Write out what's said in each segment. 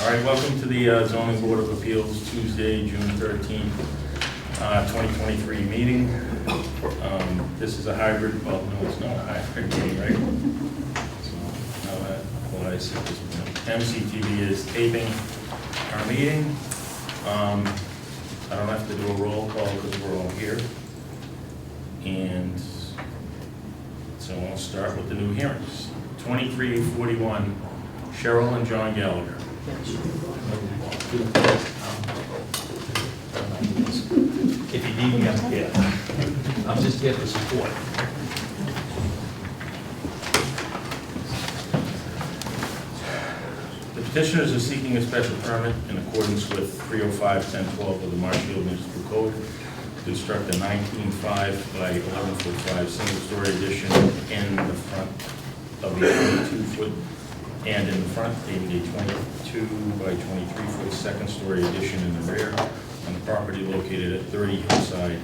All right, welcome to the Zoning Board of Appeals, Tuesday, June 13th, 2023 meeting. This is a hybrid, well, no, it's not a hybrid meeting, right? So now that applies at this point. MCTV is taping our meeting. I don't have to do a roll call because we're all here. And so I'll start with the new hearings. 2341, Cheryl and John Gallagher. If you need me, I'm here. I'm just here for support. The petitioners are seeking a special permit in accordance with 305-1012 of the Marshfield Municipal Code to construct a 19.5 by 11.5 single-story addition in the front of the 22-foot and in the front, a 22 by 23-foot second-story addition in the rear on the property located at 30 Hillside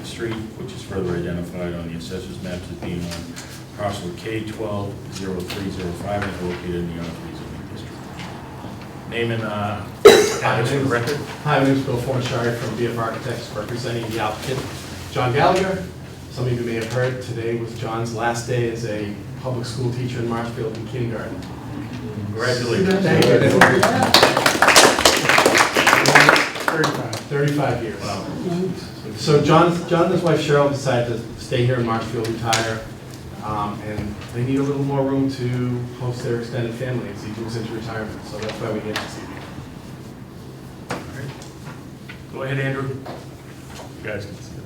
Street, which is further identified on the assessor's maps as being on parcel K120305 and is located in the R3 zoning district. Name and address for the record. Hi, my name is Bill Fornshire from BF Architects, representing the applicant, John Gallagher. Some of you may have heard today was John's last day as a public school teacher in Marshfield in kindergarten. Congratulations. Thank you. 35 years. Wow. So John and his wife Cheryl decided to stay here in Marshfield, retire, and they need a little more room to host their extended family as he moves into retirement. So that's why we get this evening. Go ahead, Andrew. You guys can see it.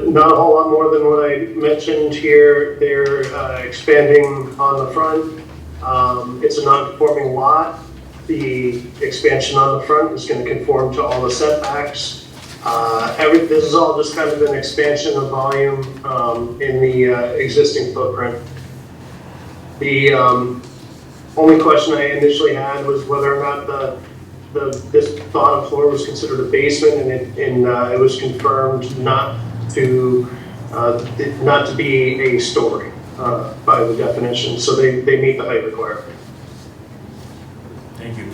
Not a whole lot more than what I mentioned here. They're expanding on the front. It's a non-conforming lot. The expansion on the front is going to conform to all the setbacks. This is all just kind of an expansion of volume in the existing footprint. The only question I initially had was whether or not this bottom floor was considered a basement, and it was confirmed not to be a story by the definition. So they meet the height requirement. Thank you.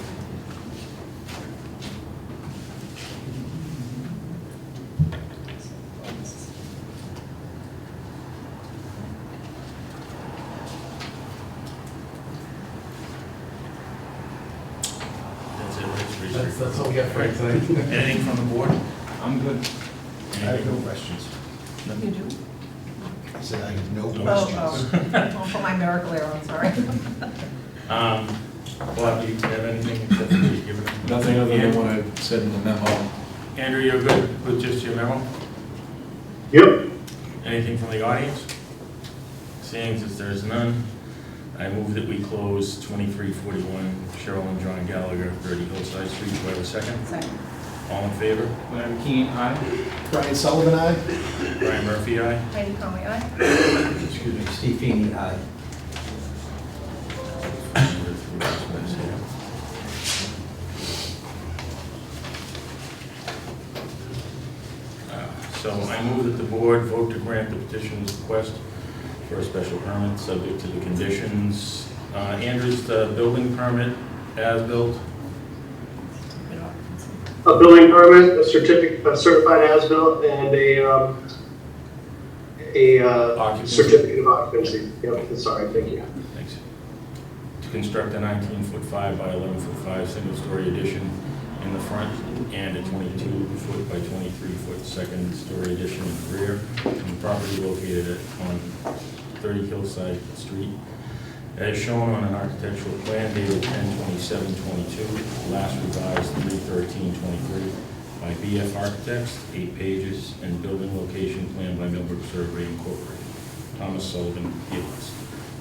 That's all we got for you tonight. Anything from the board? I'm good. I have no Anything? questions. You do? I said I have no Oh, questions. I'll put my miracle error on, sorry. Bob, do you have anything that you've given? Nothing other than what I said in the memo. Andrew, you're good with just your memo? Yep. Anything from the audience? Seeing as there's none, I move that we close 2341 Cheryl and John Gallagher, 30 Hillside Street. Do I have a second? Second. All in favor? Larry Keane, aye. Brian Sullivan, aye? Brian Murphy, aye. Heidi Conway, aye. Excuse me, Steve Feeney, aye. So I move that the board vote to grant the petitioner's request for a special permit, subject to the conditions. Andrew's the building permit as built. A building permit, a certified as-built, and a Occupancy. certificate of occupancy. Yep, sorry, thank you. Thanks. To construct a 19.5 by 11.5 single-story addition in the front and a 22-foot by 23-foot second-story addition in the rear on the property located on 30 Hillside Street, as shown on an architectural plan dated 10/27/22, last revised 3/13/23 by BF Architects, 8 pages, and building location plan by Millbrook Survey Incorporated, Thomas Sullivan, Felix,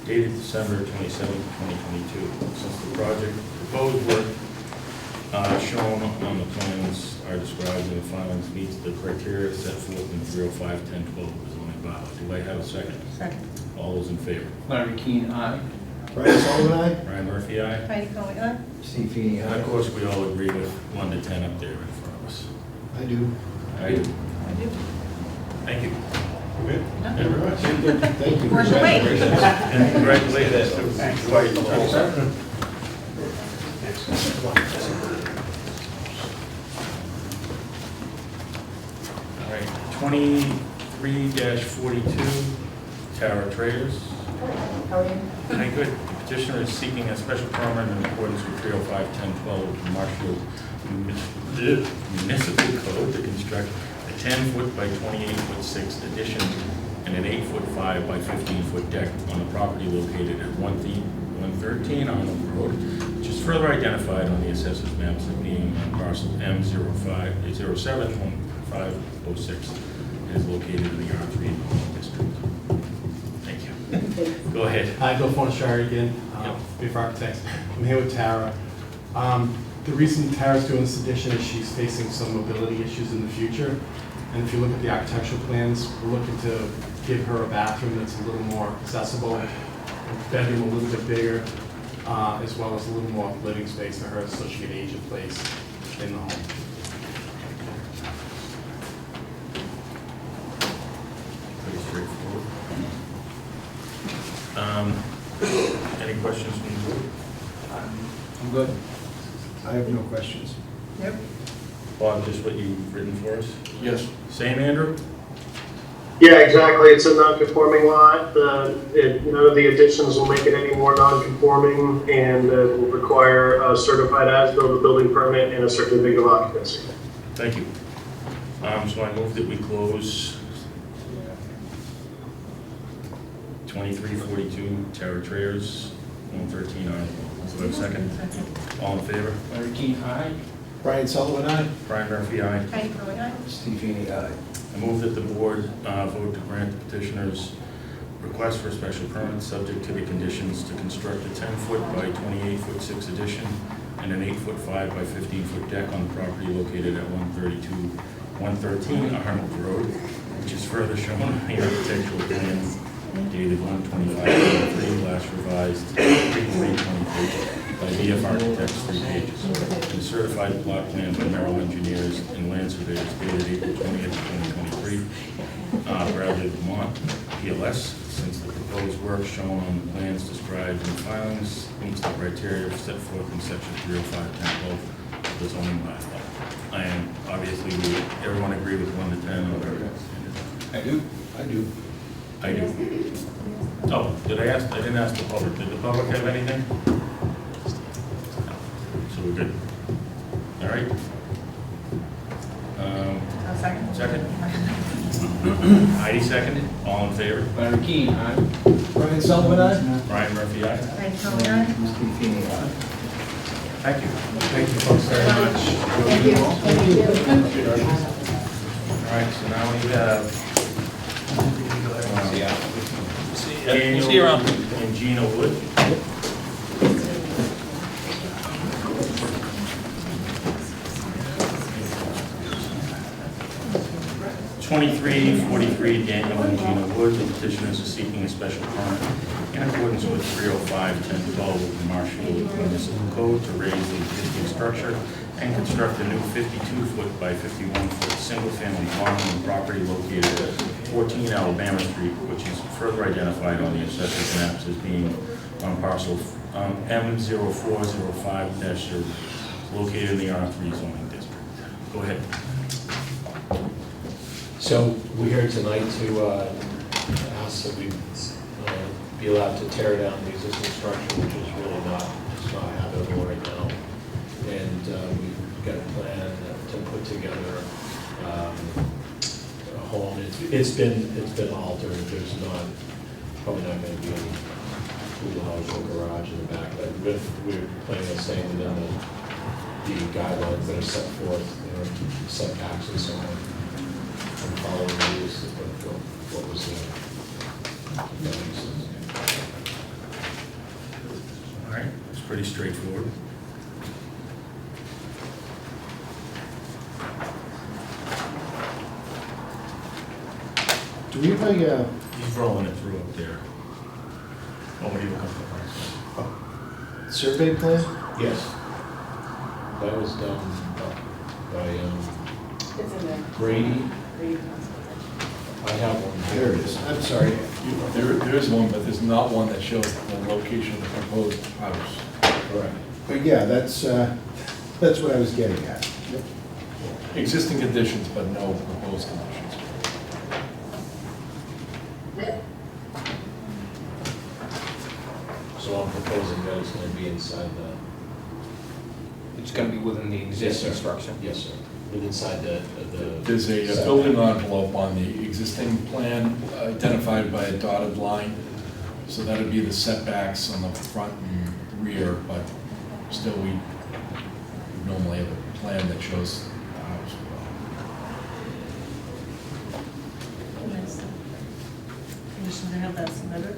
dated December 27, 2022. Since the proposed work shown on the plans are described in the filings meets the criteria set forth in 305-1012 of the zoning bylaw. Do I have a second? Second. All those in favor? Larry Keane, aye. Brian Sullivan, aye? Brian Murphy, aye. Heidi Conway, aye. Steve Feeney, And aye? of course, we all agree with 1 to 10 up there in front of us. I do. I do. I do. Thank you. Good. No. Thank you very much. Thank you. Where's the weight? And congratulations. All right, 23-42, Tara Traders. How are you? Very good. The petitioner is seeking a special permit in accordance with 305-1012 of the Marshfield Municipal Code to construct a 10-foot by 28-foot 6 addition and an 8-foot 5 by 15-foot deck on the property located at 113 Arnold Road, which is further identified on the assessor's maps as being on parcel M071506. It is located in the R3 district. Thank you. Go ahead. Hi, Bill Fonashari again, Beef Architects. I'm here with Tara. The reason Tara's doing this addition is she's facing some mobility issues in the future. And if you look at the architectural plans, we're looking to give her a bathroom that's a little more accessible, a bedroom a little bit bigger, as well as a little more living space for her so she can age in place in the home. Pretty straightforward. Any questions from the board? I'm good. I have no questions. Yep. Bob, just what you've written for us? Yes. Same, Andrew? Yeah, exactly. It's a non-conforming lot. None of the additions will make it any more non-conforming, and it will require a certified as-built, a building permit, and a certificate of occupancy. Thank you. So I move that we close 2342 Terra Traders, 113 Arnold. Do I have a second? All in favor? Larry Keane, aye. Brian Sullivan, aye. Brian Murphy, aye. Heidi Curley, aye. Steve Feeney, aye. I move that the board vote to grant the petitioner's request for a special permit subject to the conditions to construct a 10-foot by 28-foot 6 addition and an 8-foot 5 by 15-foot deck on the property located at 113 Arnold Road, which is further shown on the architectural plans dated 1/25/23, last revised 3/3/23 by VF Architects, 3 pages. And certified plot plan by Merrill Engineers and Land Surveyors dated April 20th, 2023, Bradley, Vermont, PLS. Since the proposed work shown on the plans described in the filings meets the criteria set forth in section 305-1012 of the zoning bylaw. And obviously, everyone agree with 1 to 10 or? I do. I do. I do. Oh, did I ask? I didn't ask the public. Did the public have anything? So we're good. All right. Second. Second. Heidi seconded. All in favor? Larry Keane, aye. Brian Sullivan, aye. Brian Murphy, aye. Heidi Curley, aye. Steve Feeney, aye. Thank you. Thank you folks very much. Thank you. All right, so now we have Daniel See you around. and Gina Wood. 2343 Daniel and Gina Wood. The petitioners are seeking a special permit in accordance with 305-1012 of the Marshfield Municipal Code to raise the existing structure and construct a new 52-foot by 51-foot single-family home on the property located at 14 Alabama Street, which is further identified on the assessor's maps as being on parcel M0405-0, located in the R3 zoning district. Go ahead. So we're here tonight to ask that we be allowed to tear down the existing structure, which is really not habitable right now. And we've got a plan to put together a home. It's been altered. There's probably not going to be any pool house or garage in the back, but we're planning on staying within the guidelines that are set forth, setbacks and so on. And following the rules that what was there. All right, it's pretty straightforward. Do we have a, He's rolling it through up there. Oh, when you look up the survey plan? Yes. That was done by It's in there. Brady. I have one. There it is. I'm sorry. There is one, but there's not one that shows the location of the proposed house. Correct. But yeah, that's what I was getting at. Existing conditions, but no proposed conditions. So I'm proposing that it's gonna be inside the. It's gonna be within the existing structure. Yes, sir. Inside the. There's a building envelope on the existing plan identified by a dotted line. So that'd be the setbacks on the front and rear, but still we normally have a plan that shows the house. Condition to have that submitted?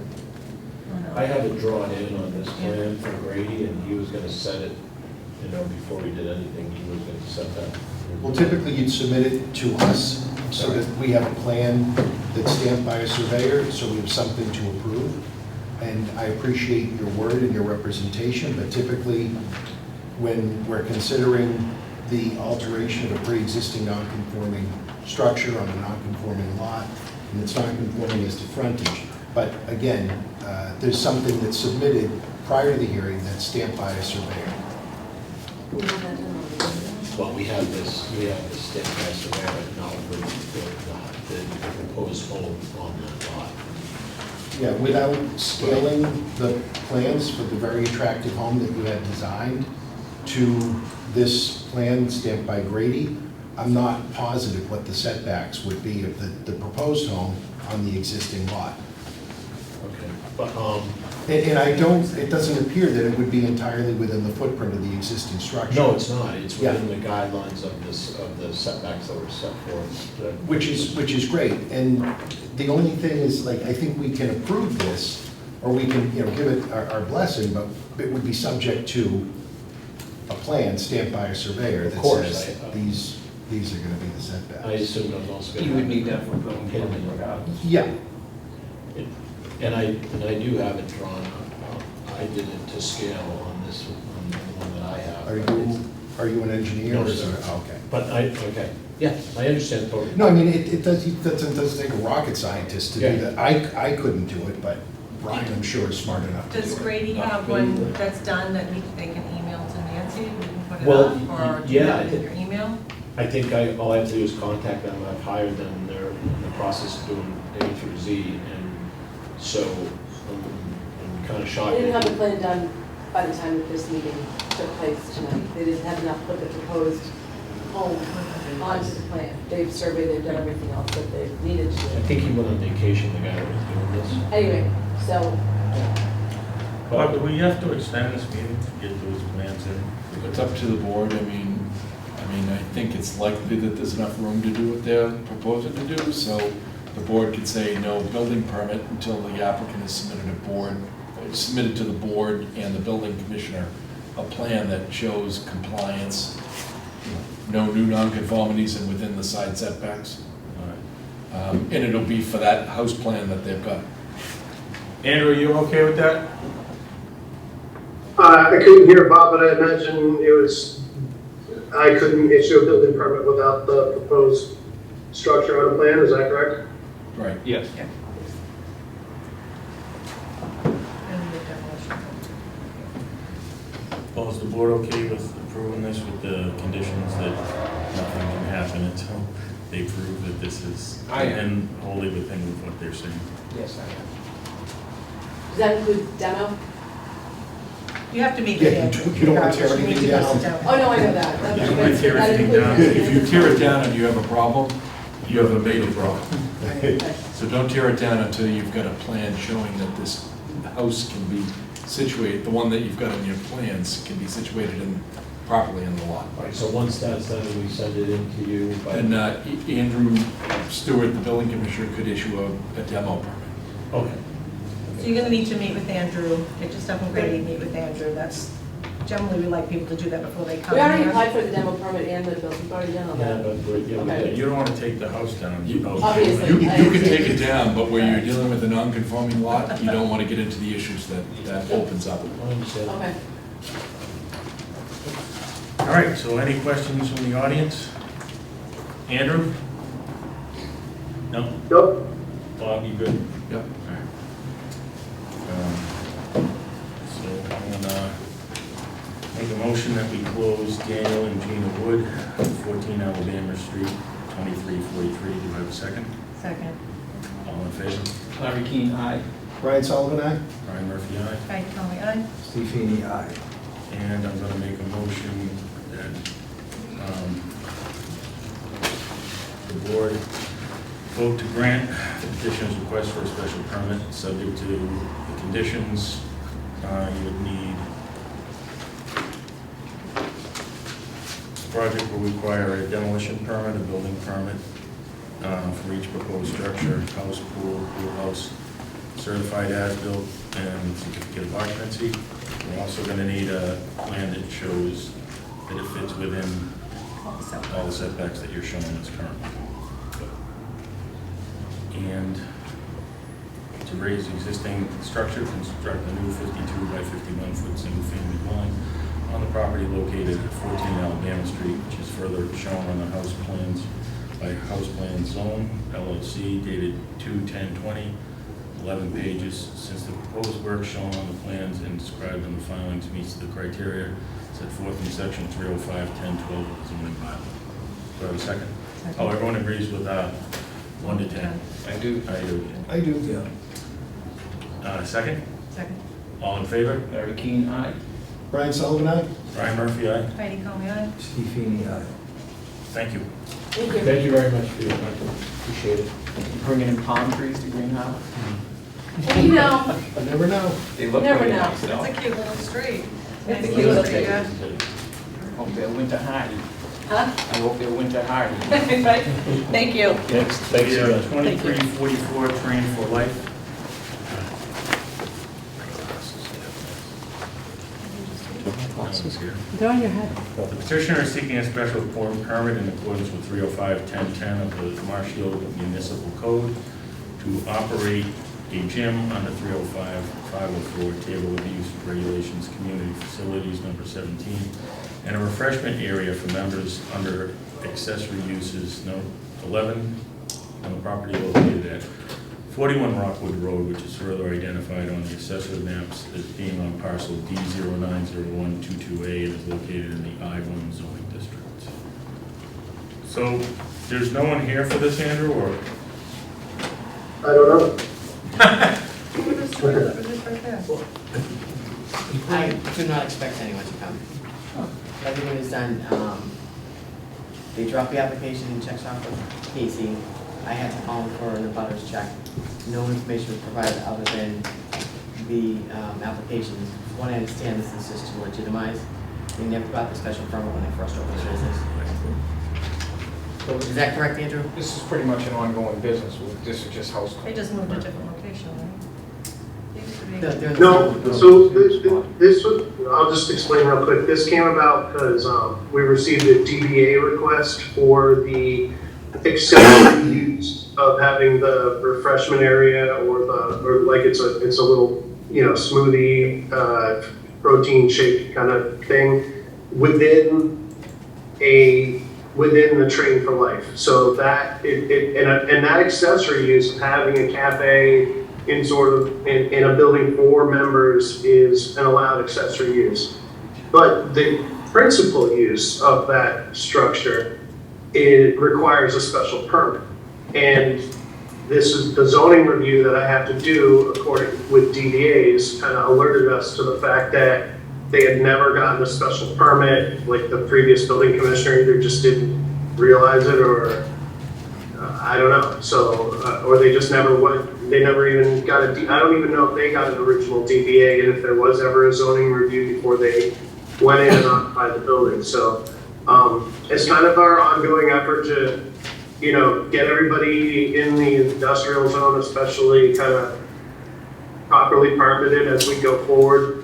Or no? I have it drawn in on this plan for Grady, and he was gonna set it, before we did anything, he was gonna set that. Well, typically you'd submit it to us so that we have a plan that's stamped by a surveyor, so we have something to approve. And I appreciate your word and your representation, but typically when we're considering the alteration of a pre-existing non-conforming structure on a non-conforming lot, and it's non-conforming as to frontage, but again, there's something that's submitted prior to the hearing that's stamped by a surveyor. Well, we have this stamped by surveyor, now the proposed home on that lot. Yeah, without scaling the plans for the very attractive home that you had designed to this plan stamped by Grady, I'm not positive what the setbacks would be of the proposed home on the existing lot. Okay, but, And I don't, it doesn't appear that it would be entirely within the footprint of the existing structure. no, it's not, it's Yeah. within the guidelines of the setbacks that were set forth. Which is great, and the only thing is, like, I think we can approve this, or we can, give it our blessing, but it would be subject to a plan stamped by a surveyor Of that course, says these are gonna be the setbacks. I assumed I was also gonna. You would need that for building permit regardless. Yeah, And I do have it drawn, I did it to scale on this, on the one that I have. are you an engineer? No, or is sir. it- okay. But okay, yeah, I understand totally. No, I mean, it doesn't take a rocket scientist to do Yeah. that. I couldn't do it, but Brian, I'm sure, is smart enough to do Does it. Grady have one that's done that they can email to Nancy, we can put it Well, up, or do you yeah, have it in your email? I think all I have to do is contact them, I've hired them, they're in the process of doing A through Z, and so I'm kind of shocked. They didn't have the plan done by the time that this meeting took place tonight. They didn't have enough put the proposed home onto the plan. They've surveyed, they've done everything else that they needed to I do. think he went on vacation, the guy that was doing this. Anyway, so, Bob, do we have to extend this meeting to get those plans in? It's up to the board. I mean, I think it's likely that there's enough room to do what they're proposing to do, so the board could say no building permit until the applicant has submitted to the board and the building commissioner a plan that shows compliance, no new nonconformities and within the side setbacks. And it'll be for that house plan that they've got. Andrew, are you okay with that? I couldn't hear Bob, but I imagine I couldn't issue a building permit without the proposed structure on the plan, is that correct? Right. Yes. And the demolition. Well, is the board okay with approving this with the conditions that nothing can happen until they prove that this is I am. and wholly within what they're saying? Yes, I am. does that include demo? You have to meet Yeah, with you Andrew. you don't want to tear You need anything to go sit down. Oh, no, I know that. That's- You might tear that everything includes down. everything. If you tear it down and you have a problem, you have a major problem. Okay. So don't tear it down until you've got a plan showing that this house can be situated, the one that you've got in your plans can be situated properly in the lot. All right, so once that's done, we send it in to you by. And Andrew Stewart, the building commissioner, could issue a demo permit. Okay. So you're gonna need to meet with Andrew, get your stuff in Grady, meet with Andrew, that's, generally we like people to do that before they come We already here. applied for the demo permit and the building, we've already done all Yeah, that. but we Okay. did. You don't want to take the house down. Obviously. You I can understand. take it down, but where you're dealing with a non-conforming lot, you don't want to get into the issues that opens up. I understand. Okay. All right, so any questions from the audience? Andrew? No? Nope. Bob, you good? Yep. So I'm gonna Make a motion that we close Daniel and Gina Wood, 14 Alabama Street, 2343. Do I have a second? Second. All in favor? Larry Keane, aye. Brian Sullivan, aye? Brian Murphy, aye. Heidi Conley, aye. Steve Feeney, aye. And I'm gonna make a motion that the board vote to grant the petitioner's request for a special permit, subject to the conditions. You would need, this project will require a demolition permit, a building permit for each proposed structure, house, pool house, certified as-built, and certificate of occupancy. We're also gonna need a plan that shows that it fits within all the setbacks that you're showing us currently. And to raise existing structure, construct a new 52 by 51 foot single-family dwelling on the property located at 14 Alabama Street, which is further shown on the house plans by House Plan Zone LLC dated 2/10/20, 11 pages. Since the proposed work shown on the plans and described in the filings meets the criteria set forth in section 305-1012 of the zoning bylaw. Do I have a second? Oh, everyone agrees with 1 to 10? I do. I do. I do. Second? Second. All in favor? Larry Keane, aye. Brian Sullivan, aye? Brian Murphy, aye. Heidi Conley, aye. Steve Feeney, aye. Thank you. Thank you. Thank you very much for your time. Appreciate it. Bringing in palm trees to Greenhouse. You know, You never know. They look Never really know. nice though. It's a cute little street. It's a Nice cute little street, yeah. Hope they're winter hardy. huh? I hope they're winter hardy. Right? Thank you. Next, Thanks, we have John. 2344 Train for Life. They're on your head. The petitioner is seeking a special permit in accordance with 305-1010 of the Marshfield Municipal Code to operate a gym under 305-504 Table of Use Regulations Community Facilities number 17, and a refreshment area for members under accessory uses note 11 on the property located at 41 Rockwood Road, which is further identified on the assessor maps as being on parcel D090122A and is located in the I-1 zoning district. So, there's no one here for this, Andrew, or? I don't know. Look at this street, look at this right there. I do not expect anyone to come. Everything is done, they drop the application, checks off with Casey. I had to call him for an abutters check. No information was provided other than the application. From what I understand, this is just to legitimize. They never got the special permit when they first opened the business. So is that correct, Andrew? This is pretty much an ongoing business. This is just house. They just moved to a different location, right? They used to be- They're in the No, same so building. this was, I'll just explain real quick. This came about because we received a DBA request for the accessory use of having the refreshment area or like it's a little, smoothie, protein shake kind of thing within the Train for Life. So that and that accessory use of having a cafe in in a building for members is an allowed accessory use. But the principal use of that structure, it requires a special permit. And this is the zoning review that I have to do according with DDAs kind of alerted us to the fact that they had never gotten a special permit, like the previous building commissioner either just didn't realize it or I don't know. So, or they just never they never even got I don't even know if they got an original DBA and if there was ever a zoning review before they went in and occupied the building. So, it's kind of our ongoing effort to, get everybody in the industrial zone, especially kind of properly permitted as we go forward.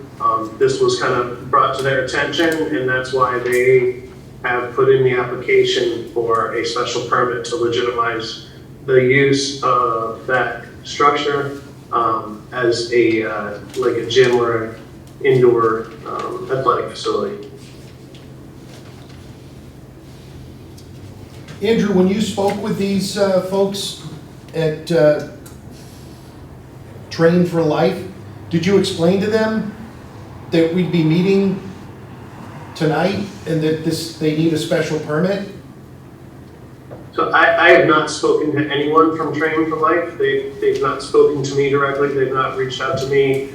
This was kind of brought to their attention, and that's why they have put in the application for a special permit to legitimize the use of that structure as like a gym or an indoor athletic facility. Andrew, when you spoke with these folks at Train for Life, did you explain to them that we'd be meeting tonight and that they need a special permit? So I have not spoken to anyone from Training for Life. They've not spoken to me directly. They've not reached out to me.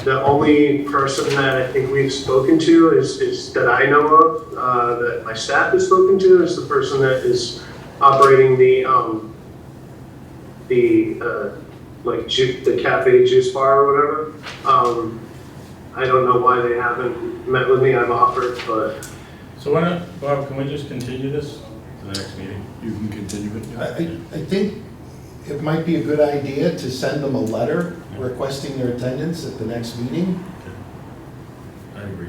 The only person that I think we've spoken to is that I know of, that my staff has spoken to, is the person that is operating the cafe juice bar or whatever. I don't know why they haven't met with me. I've offered, but So why not, Bob, can we just continue this to the next meeting? You can continue it. yeah. I think it might be a good idea to send them a letter requesting their attendance at the next meeting. I agree.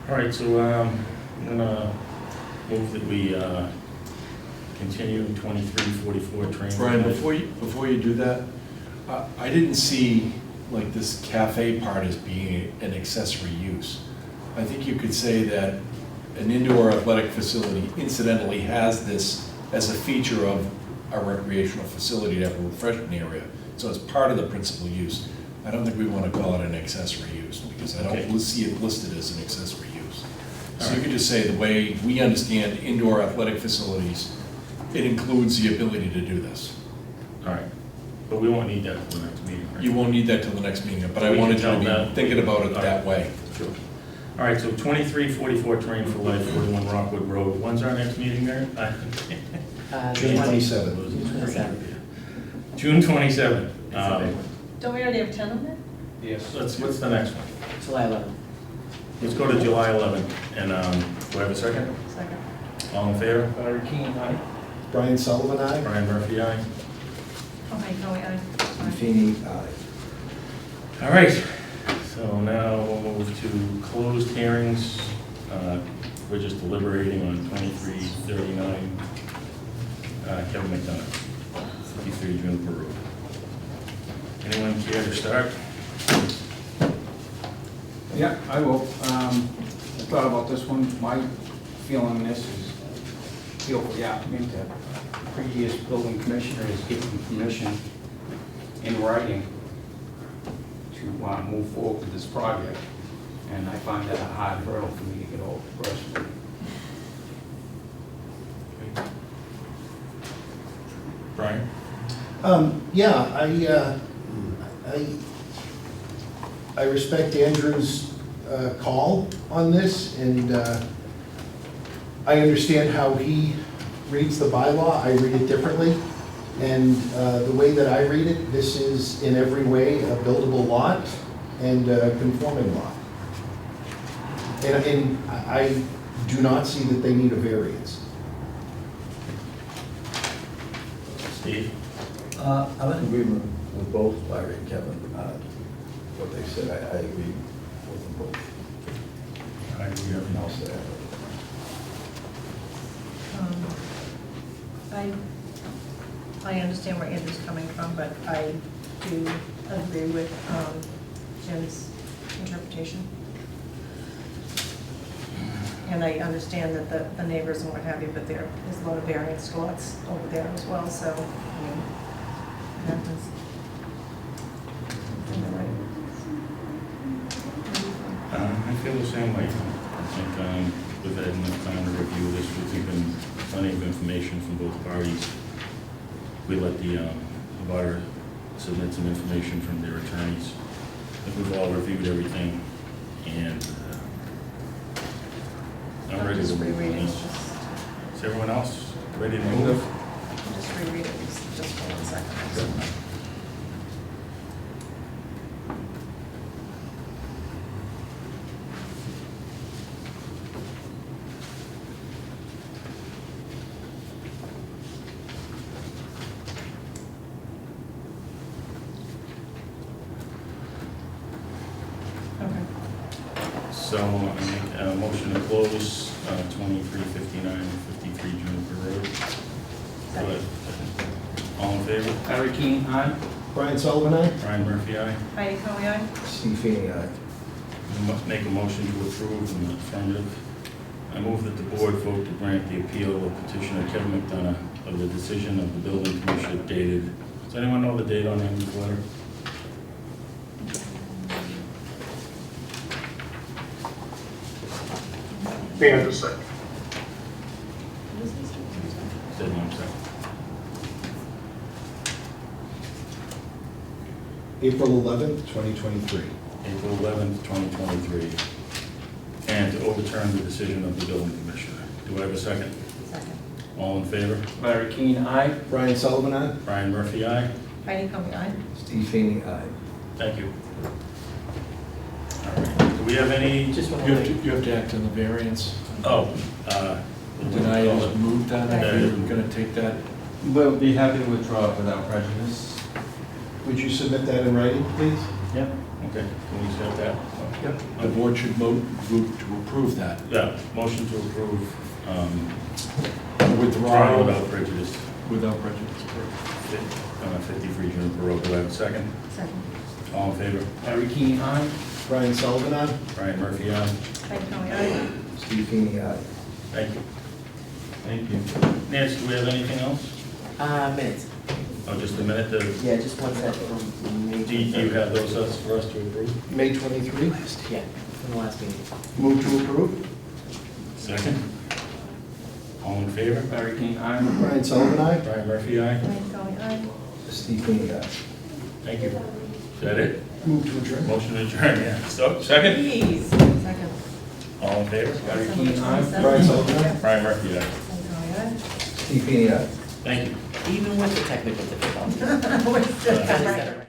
All right, so I'm gonna move that we continue 2344 train. Brian, before you do that, I didn't see like this cafe part as being an accessory use. I think you could say that an indoor athletic facility incidentally has this as a feature of a recreational facility to have a refreshment area. So it's part of the principal use. I don't think we want to call it an accessory use because I don't see it listed as an accessory use. So you could just say the way we understand indoor athletic facilities, it includes the ability to do this. All right, but we won't need that for the next meeting, right? You won't need that till the next meeting, but I We wanted can you to tell be that. thinking about it All that right. way. Sure. All right, so 2344 Train for Life, 41 Rockwood Road. When's our next meeting there? June 27th. June 27th. Don't we already have 10 on there? Yes. What's the next one? July 11th. Let's go to July 11th, and do I have a second? Second. All in favor? Larry Keane, aye. Brian Sullivan, aye? Brian Murphy, aye. Okay, no, aye. Buffini, aye. All right, so now we'll move to closed hearings. We're just deliberating on 2339 Kevin McDonough, 53 Juniper Road. Anyone care to start? Yeah, I will. I thought about this one. My feeling on this is, feel for the applicant that previous building commissioner has given permission in writing to move forward with this project. And I find that a hard hurdle for me to get over personally. Brian? Yeah, I respect Andrew's call on this, and I understand how he reads the bylaw. I read it differently, and the way that I read it, this is in every way a buildable lot and a conforming lot. And I do not see that they need a variance. Steve? I'm in agreement with both Larry and Kevin, what they said. I agree with them both. I agree. Nothing else there. I understand where Andrew's coming from, but I do agree with Jim's interpretation. And I understand that the neighbors and what have you, but there's a lot of variance lots over there as well, so, I mean, it happens. I feel the same way. I think we've had enough time to review this. We've given plenty of information from both parties. We let the butter submit some information from their attorneys. I think we've all reviewed everything, and I'm ready to Just move reread on it, this. just Is everyone else ready to move? reread it, just for 1 second. Okay. So I make a motion to close 2359 53 Juniper Road. Second. All in favor? Larry Keane, aye. Brian Sullivan, aye? Brian Murphy, aye. Heidi Conway, aye? Steve Feeney, aye. Make a motion to approve in the affirmative. I move that the board vote to grant the appeal of petitioner Kevin McDonough of the decision of the building commissioner dated, does anyone know the date on Andrew's letter? hang on just a second. Said 1 second. April 11th, 2023. April 11th, 2023. And to overturn the decision of the building commissioner. Do I have a second? Second. All in favor? Larry Keane, aye. Brian Sullivan, aye? Brian Murphy, aye. Heidi Coney, aye. Steve Feeney, aye. Thank you. All right. Do we have any? Just one You more have to, thing. you have to act on the variance. Oh, Did I just move that? Are you going to take that? We'll be happy to withdraw it without prejudice. Would you submit that in writing, please? Yep. okay, can we accept that? Yep. The board should vote to approve that. Yeah, motion to approve, Withdrawal trial without prejudice, without prejudice. 53 Juniper Road. Do I have a second? Second. All in favor? Larry Keane, aye. Brian Sullivan, aye? Brian Murphy, aye. Heidi Coney, aye. Steve Feeney, aye. Thank you. Thank you. Nancy, do we have anything else? Minutes. Oh, just a minute, Yeah, just one set from me. do you have those for us to approve? May 23. Yeah, from the last meeting. Move to approve? Second. All in favor? Larry Keane, aye. Brian Sullivan, aye? Brian Murphy, aye. Heidi Coney, aye. Steve Feeney, aye. Thank you. Is that it? Move to adjourn? Motion to adjourn, yeah. So, second? Please. Second. All in favor? Larry Keane, aye. Brian Sullivan, aye? Brian Murphy, aye. Heidi Coney, aye. Steve Feeney, aye. Thank you. Even with the technical difficulties. We're still- I just said it right.